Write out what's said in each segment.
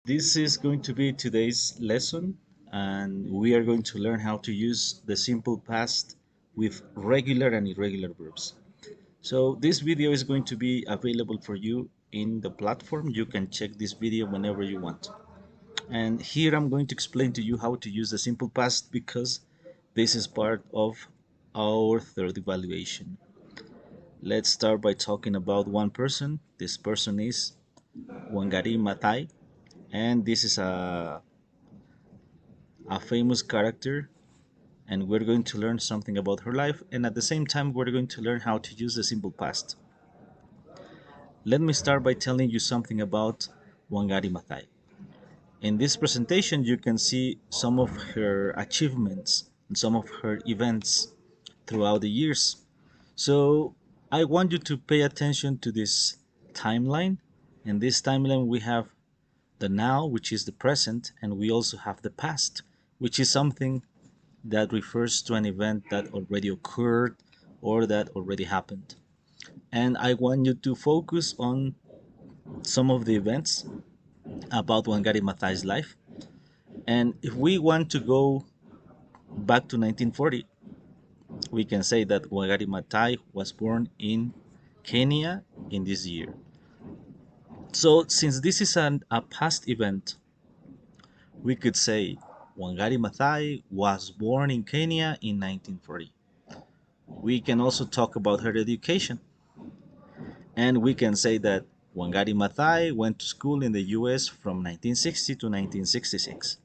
This is going to be today's lesson, and we are going to learn how to use the simple past with regular and irregular verbs. So, this video is going to be available for you in the platform. You can check this video whenever you want. And here I'm going to explain to you how to use the simple past because this is part of our third evaluation. Let's start by talking about one person. This person is Wangari Maathai, and this is a famous character, and we're going to learn something about her life, and at the same time we're going to learn how to use the simple past. Let me start by telling you something about Wangari Maathai. In this presentation you can see some of her achievements and some of her events throughout the years. So I want you to pay attention to this timeline. In this timeline we have the now, which is the present, and we also have the past, which is something that refers to an event that already occurred or that already happened. And I want you to focus on some of the events about Wangari Maathai's life. And if we want to go back to 1940, we can say that Wangari Maathai was born in Kenya in this year. So, since this is a past event, we could say Wangari Maathai was born in Kenya in 1940. We can also talk about her education. And we can say that Wangari Maathai went to school in the US from 1960 to 1966.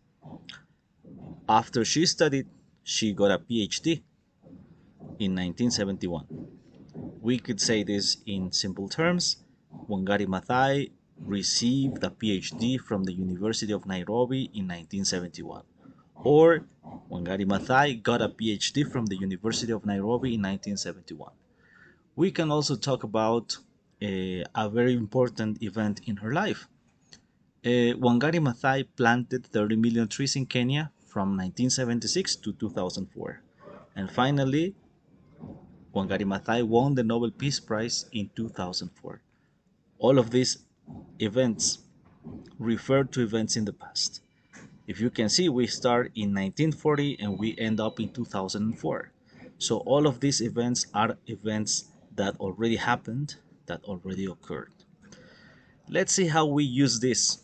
After she studied, she got a PhD in 1971. We could say this in simple terms. Wangari Maathai received a PhD from the University of Nairobi in 1971. Or Wangari Maathai got a PhD from the University of Nairobi in 1971. We can also talk about a very important event in her life. Wangari Maathai planted 30 million trees in Kenya from 1976 to 2004. And finally, Wangari Maathai won the Nobel Peace Prize in 2004. All of these events refer to events in the past. If you can see, we start in 1940 and we end up in 2004. So all of these events are events that already happened, that already occurred. Let's see how we use this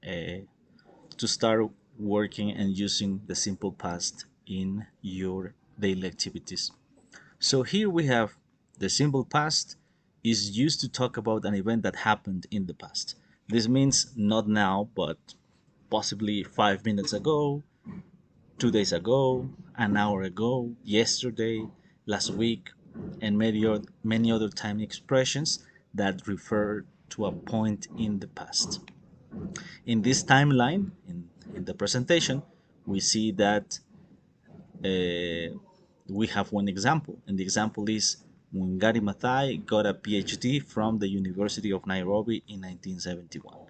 to start working and using the simple past in your daily activities. So here we have the simple past is used to talk about an event that happened in the past. This means not now, but possibly 5 minutes ago, 2 days ago, an hour ago, yesterday, last week, and many other time expressions that refer to a point in the past. In this timeline, in the presentation, we see that we have one example, and the example is Wangari Maathai got a PhD from the University of Nairobi in 1971.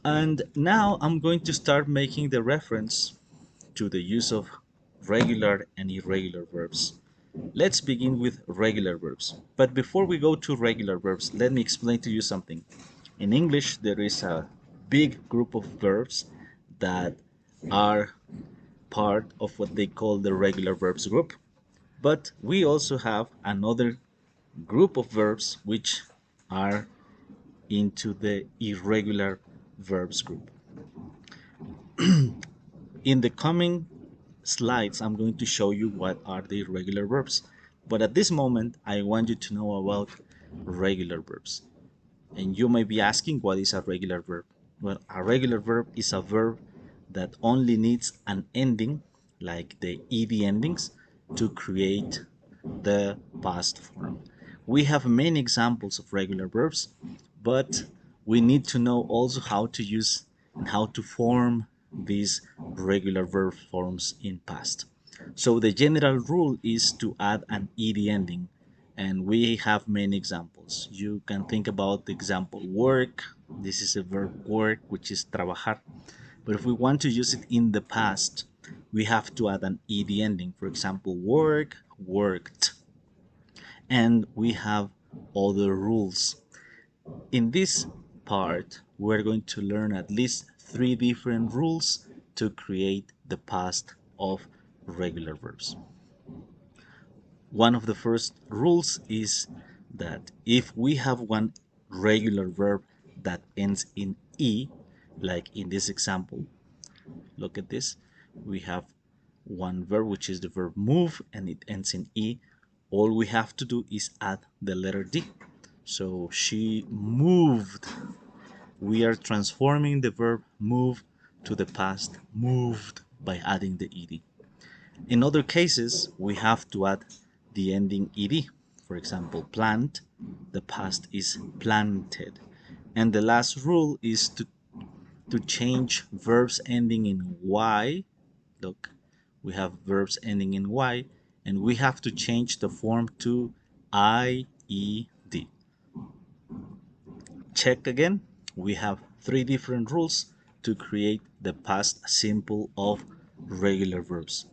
And now I'm going to start making the reference to the use of regular and irregular verbs. Let's begin with regular verbs. But before we go to regular verbs, let me explain to you something. In English, there is a big group of verbs that are part of what they call the regular verbs group. But we also have another group of verbs which are into the irregular verbs group. In the coming slides, I'm going to show you what are the irregular verbs. But at this moment, I want you to know about regular verbs. And you may be asking, what is a regular verb? Well, a regular verb is a verb that only needs an ending, like the ed endings, to create the past form. We have many examples of regular verbs, but we need to know also how to use and how to form these regular verb forms in past. So the general rule is to add an ed ending, and we have many examples. You can think about the example work. This is a verb work, which is trabajar. But if we want to use it in the past, we have to add an ed ending. For example, work, worked. And we have other rules. In this part, we're going to learn at least 3 different rules to create the past of regular verbs. One of the first rules is that if we have one regular verb that ends in E, like in this example, look at this, we have one verb which is the verb move and it ends in E. All we have to do is add the letter D. So she moved. We are transforming the verb move to the past moved by adding the ed. In other cases, we have to add the ending ed. For example, plant, the past is planted. And the last rule is to change verbs ending in y. Look, we have verbs ending in y, and we have to change the form to ied. Check again. We have 3 different rules to create the past simple of regular verbs.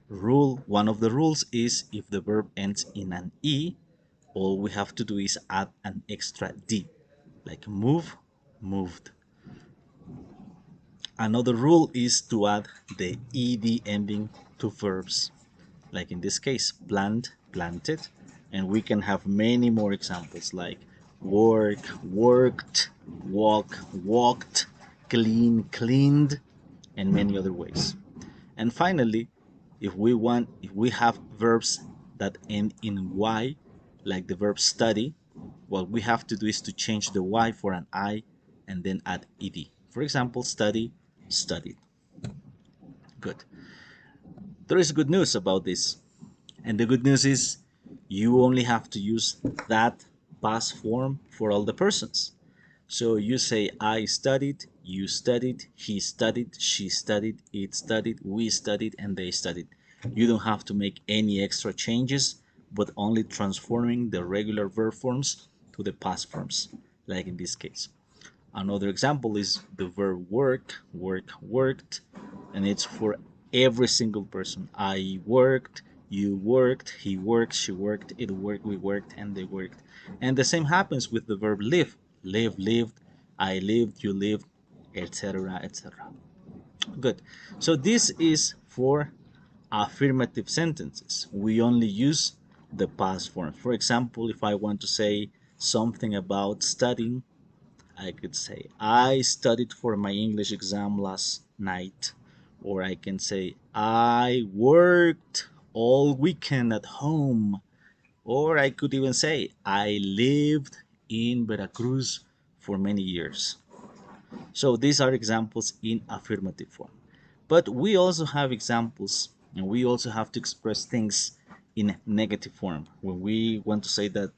One of the rules is if the verb ends in an E, all we have to do is add an extra D, like move, moved. Another rule is to add the ed ending to verbs, like in this case, plant, planted, and we can have many more examples like work, worked, walk, walked, clean, cleaned, and many other ways. And finally, if we have verbs that end in y, like the verb study, what we have to do is to change the y for an I and then add ed. For example, study, studied. Good. There is good news about this. And the good news is you only have to use that past form for all the persons. So you say I studied, you studied, he studied, she studied, it studied, we studied, and they studied. You don't have to make any extra changes, but only transforming the regular verb forms to the past forms, like in this case. Another example is the verb work, work, worked, and it's for every single person. I worked, you worked, he worked, she worked, it worked, we worked, and they worked. And the same happens with the verb live. Live, lived, I lived, you lived, etc., etc. Good. So this is for affirmative sentences. We only use the past form. For example, if I want to say something about studying, I could say, I studied for my English exam last night. Or I can say, I worked all weekend at home. Or I could even say, I lived in Veracruz for many years. So these are examples in affirmative form. But we also have examples, and we also have to express things in negative form when we want to say that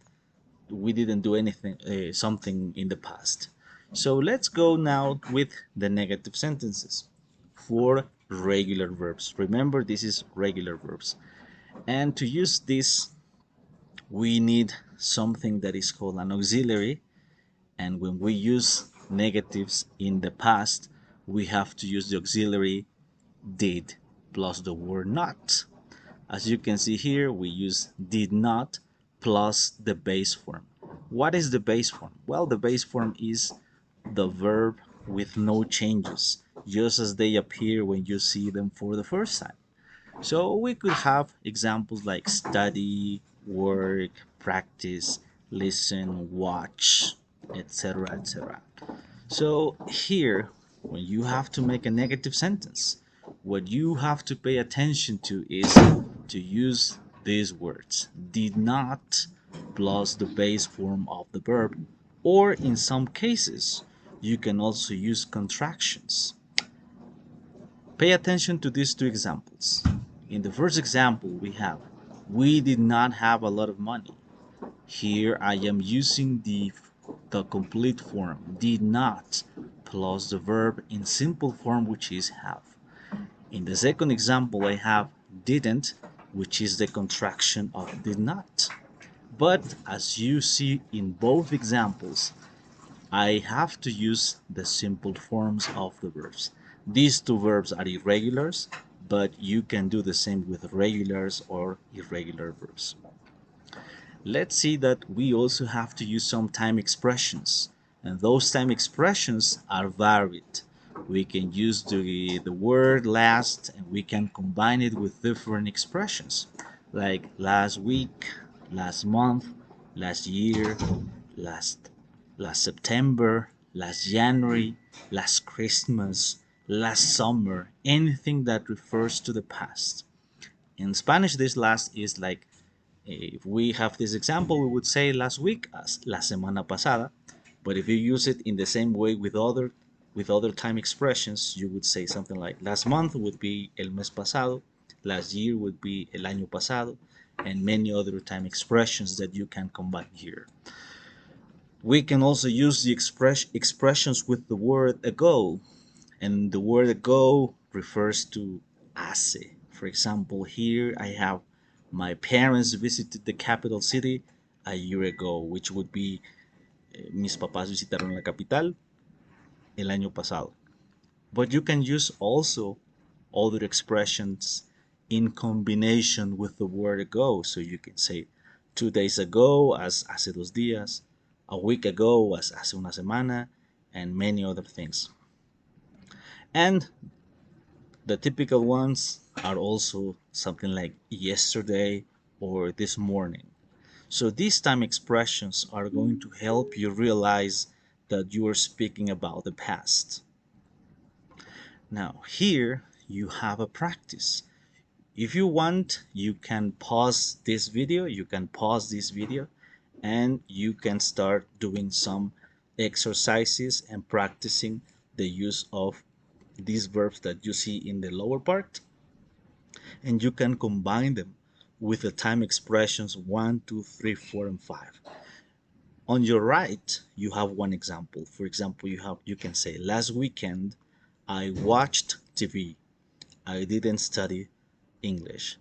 we didn't do anything, something in the past. So let's go now with the negative sentences for regular verbs. Remember, this is regular verbs. And to use this, we need something that is called an auxiliary. And when we use negatives in the past, we have to use the auxiliary did plus the word not. As you can see here, we use did not plus the base form. What is the base form? Well, the base form is the verb with no changes, just as they appear when you see them for the first time. So we could have examples like study, work, practice, listen, watch, etc., etc. So here, when you have to make a negative sentence, what you have to pay attention to is to use these words. Did not plus the base form of the verb, or in some cases, you can also use contractions. Pay attention to these 2 examples. In the first example, we have, we did not have a lot of money. Here I am using the complete form, did not, plus the verb in simple form, which is have. In the second example, I have didn't, which is the contraction of did not. But as you see in both examples, I have to use the simple forms of the verbs. These 2 verbs are irregulars, but you can do the same with regulars or irregular verbs. Let's see that we also have to use some time expressions. And those time expressions are varied. We can use the word last and we can combine it with different expressions like last week, last month, last year, last last September, last January, last Christmas, last summer, anything that refers to the past. In Spanish, this last is like if we have this example, we would say last week as la semana pasada. But if you use it in the same way with other time expressions, you would say something like last month would be el mes pasado, last year would be el año pasado, and many other time expressions that you can combine here. We can also use the expressions with the word ago, and the word ago refers to hace. For example, here I have my parents visited the capital city a year ago, which would be mis papás visitaron la capital el año pasado. But you can use also other expressions in combination with the word ago. So you can say 2 days ago as hace 2 días, a week ago as hace una semana, and many other things. And the typical ones are also something like yesterday or this morning. So these time expressions are going to help you realize that you are speaking about the past. Now, here you have a practice. If you want, you can pause this video, and you can start doing some exercises and practicing the use of these verbs that you see in the lower part, and you can combine them with the time expressions 1, 2, 3, 4, and 5. On your right, you have one example. For example, you can say last weekend I watched TV. I didn't study English.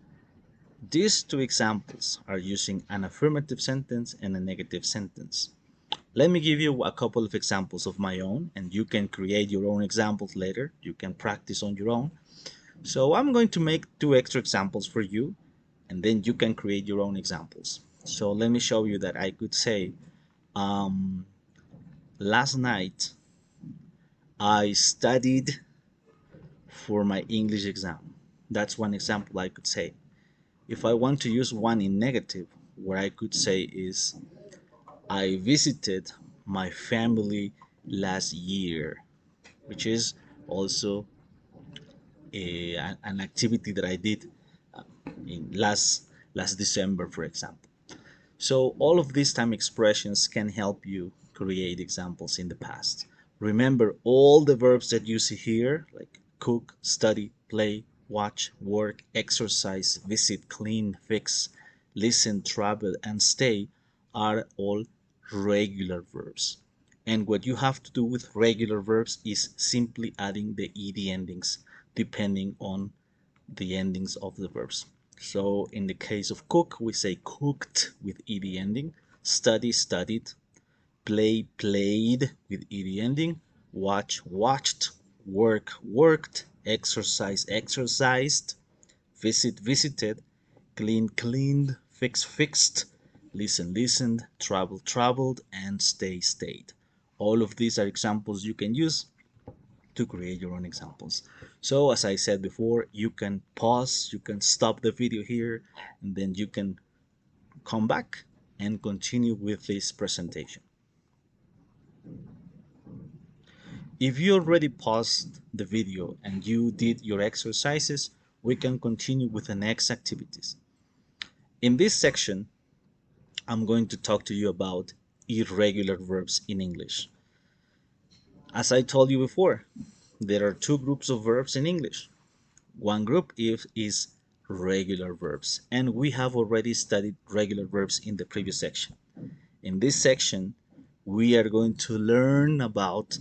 These two examples are using an affirmative sentence and a negative sentence. Let me give you a couple of examples of my own, and you can create your own examples later. You can practice on your own. So I'm going to make 2 extra examples for you, and then you can create your own examples. So let me show you that I could say, last night I studied for my English exam. That's one example I could say. If I want to use one in negative, what I could say is, I visited my family last year, which is also an activity that I did in last December, for example. So all of these time expressions can help you create examples in the past. Remember all the verbs that you see here, like cook, study, play, watch, work, exercise, visit, clean, fix, listen, travel, and stay are all regular verbs. And what you have to do with regular verbs is simply adding the ed endings depending on the endings of the verbs. So in the case of cook, we say cooked with ed ending, study, studied, play, played with ed ending, watch, watched, work, worked, exercise, exercised, visit, visited, clean, cleaned, fix, fixed, listen, listened, travel, traveled, and stay, stayed. All of these are examples you can use to create your own examples. So as I said before, you can pause, you can stop the video here, and then you can come back and continue with this presentation. If you already paused the video and you did your exercises, we can continue with the next activities. In this section, I'm going to talk to you about irregular verbs in English. As I told you before, there are 2 groups of verbs in English. One group is regular verbs, and we have already studied regular verbs in the previous section. In this section, we are going to learn about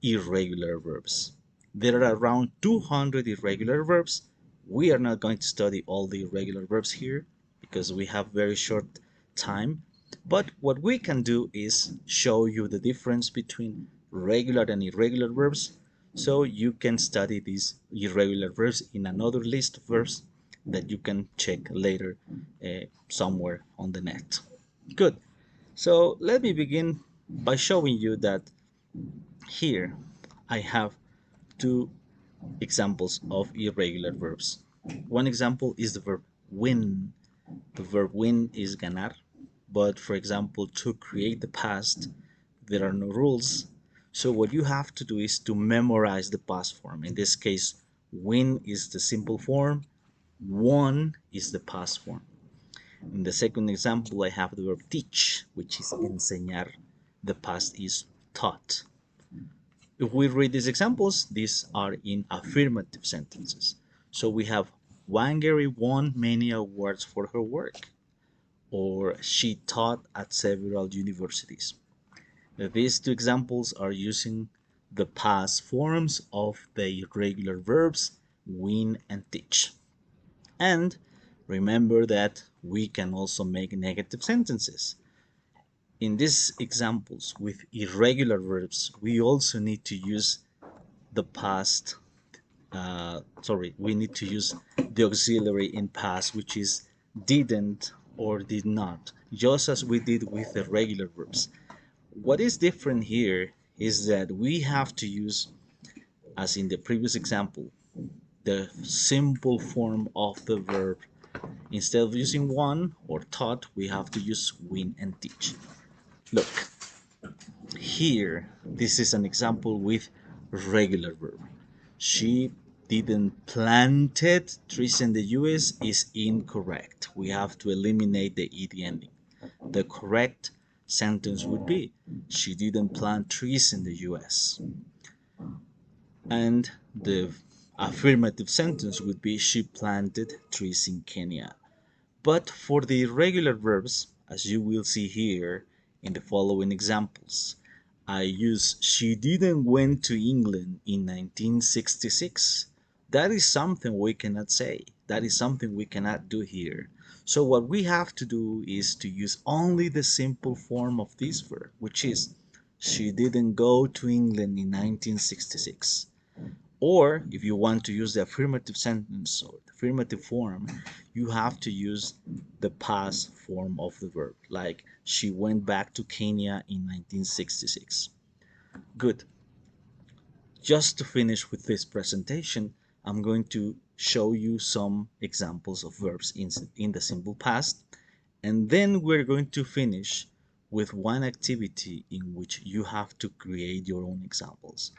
irregular verbs. There are around 200 irregular verbs. We are not going to study all the irregular verbs here because we have very short time. But what we can do is show you the difference between regular and irregular verbs, so you can study these irregular verbs in another list of verbs that you can check later somewhere on the net. Good. So let me begin by showing you that Here I have two examples of irregular verbs. One example is the verb win. The verb win is ganar, but for example, to create the past, there are no rules. So what you have to do is to memorize the past form. In this case, win is the simple form, won is the past form. In the second example, I have the verb teach, which is enseñar. The past is taught. If we read these examples, these are in affirmative sentences. So we have Wangari won many awards for her work, or she taught at several universities. These two examples are using the past forms of the irregular verbs win and teach. And remember that we can also make negative sentences. In these examples with irregular verbs, we also need to use the past we need to use the auxiliary in past, which is didn't or did not, just as we did with the regular verbs. What is different here is that we have to use, as in the previous example, the simple form of the verb. Instead of using won or taught, we have to use win and teach. Look, here, this is an example with regular verb. She didn't planted trees in the US is incorrect. We have to eliminate the ed ending. The correct sentence would be she didn't plant trees in the US. And the affirmative sentence would be she planted trees in Kenya. But for the irregular verbs, as you will see here in the following examples, I use she didn't went to England in 1966. That is something we cannot say. That is something we cannot do here. So what we have to do is to use only the simple form of this verb, which is she didn't go to England in 1966. Or if you want to use the affirmative sentence or the affirmative form, you have to use the past form of the verb, like she went back to Kenya in 1966. Good. Just to finish with this presentation, I'm going to show you some examples of verbs in the simple past, and then we're going to finish with one activity in which you have to create your own examples.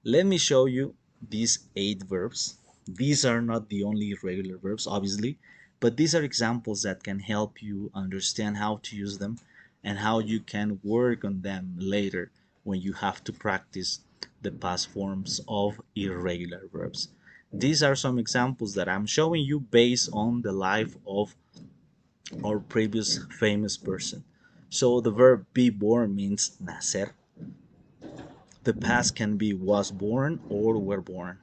Let me show you these 8 verbs. These are not the only irregular verbs, obviously, but these are examples that can help you understand how to use them and how you can work on them later when you have to practice the past forms of irregular verbs. These are some examples that I'm showing you based on the life of our previous famous person. So the verb be born means nacer. The past can be was born or were born.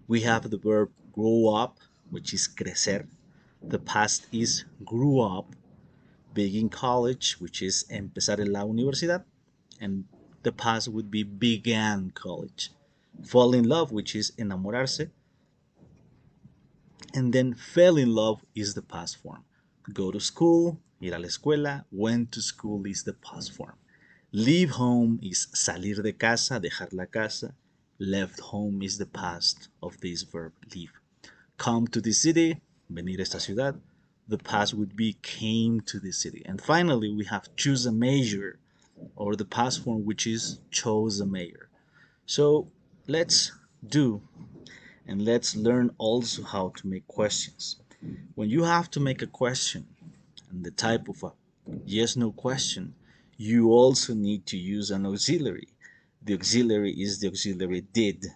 We have the verb grow up, which is crecer. The past is grew up. Begin college, which is empezar en la universidad. And the past would be began college. Fall in love, which is enamorarse. And then fell in love is the past form. Go to school, ir a la escuela. Went to school is the past form. Leave home is salir de casa, dejar la casa. Left home is the past of this verb, leave. Come to the city, venir a esta ciudad. The past would be came to the city. And finally, we have choose a major, or the past form, which is chose a major. So let's do and let's learn also how to make questions. When you have to make a question and the type of a yes no question, you also need to use an auxiliary. The auxiliary is the auxiliary did,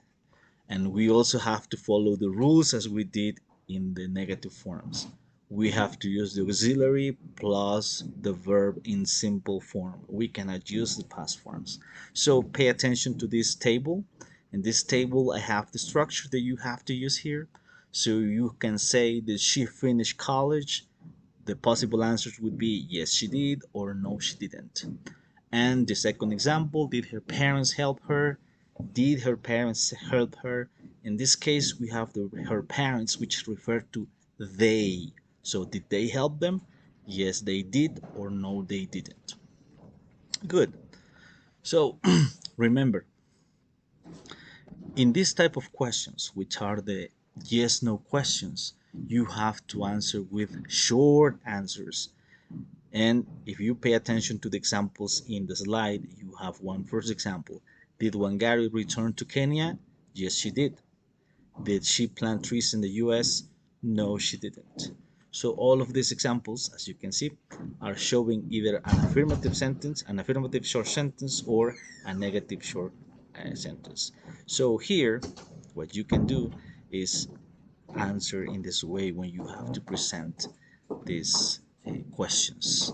and we also have to follow the rules as we did in the negative forms. We have to use the auxiliary plus the verb in simple form. We cannot use the past forms. So pay attention to this table. In this table, I have the structure that you have to use here. So you can say, did she finish college? The possible answers would be yes, she did, or no, she didn't. And the second example, did her parents help her? Did her parents help her? In this case, we have her parents, which refer to they. So did they help them? Yes, they did, or no, they didn't. Good. So remember, In this type of questions, which are the yes no questions, you have to answer with short answers. And if you pay attention to the examples in the slide, you have one first example. Did Wangari return to Kenya? Yes, she did. Did she plant trees in the US? No, she didn't. So all of these examples, as you can see, are showing either an affirmative sentence, an affirmative short sentence, or a negative short sentence. So here, what you can do is answer in this way when you have to present these questions.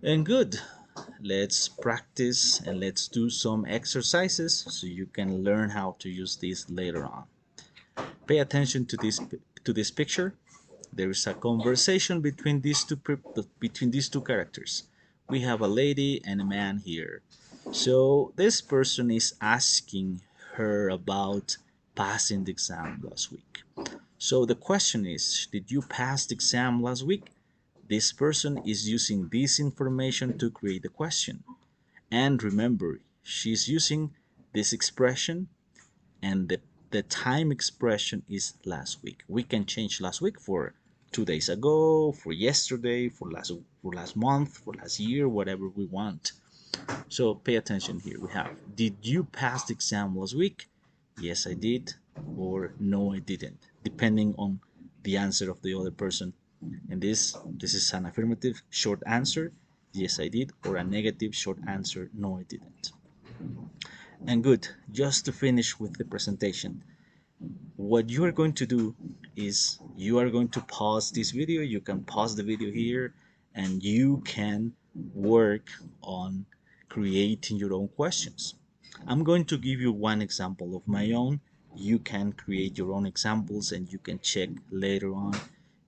And good. Let's practice and let's do some exercises so you can learn how to use this later on. Pay attention to this picture. There is a conversation between these two characters. We have a lady and a man here. So this person is asking her about passing the exam last week. So the question is, did you pass the exam last week? This person is using this information to create the question. And remember, she's using this expression, and the time expression is last week. We can change last week for 2 days ago, for yesterday, for last month, for last year, whatever we want. So pay attention here. We have, did you pass the exam last week? Yes, I did, or no, I didn't, depending on the answer of the other person. And this is an affirmative short answer, yes, I did, or a negative short answer, no, I didn't. And good, just to finish with the presentation, what you are going to do is you are going to pause this video. You can pause the video here and you can work on creating your own questions. I'm going to give you one example of my own. You can create your own examples and you can check later on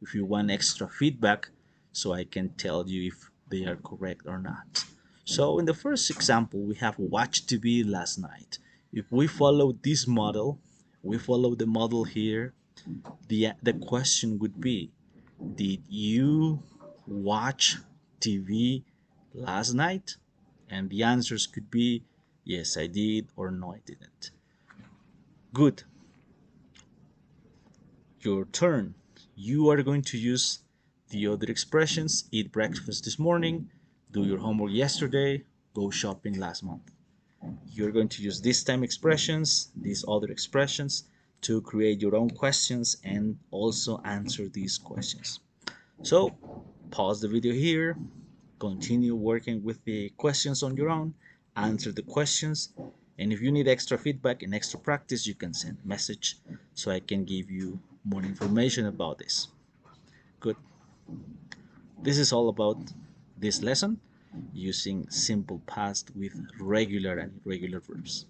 if you want extra feedback so I can tell you if they are correct or not. So in the first example, we have watched TV last night. If we follow this model, we follow the model here, the question would be, did you watch TV last night? And the answers could be, yes, I did, or no, I didn't. Good. Your turn. You are going to use the other expressions: eat breakfast this morning, do your homework yesterday, go shopping last month. You're going to use these time expressions, these other expressions, to create your own questions and also answer these questions. So pause the video here, continue working with the questions on your own, answer the questions, and if you need extra feedback and extra practice, you can send a message so I can give you more information about this. Good. This is all about this lesson, using simple past with regular and irregular verbs.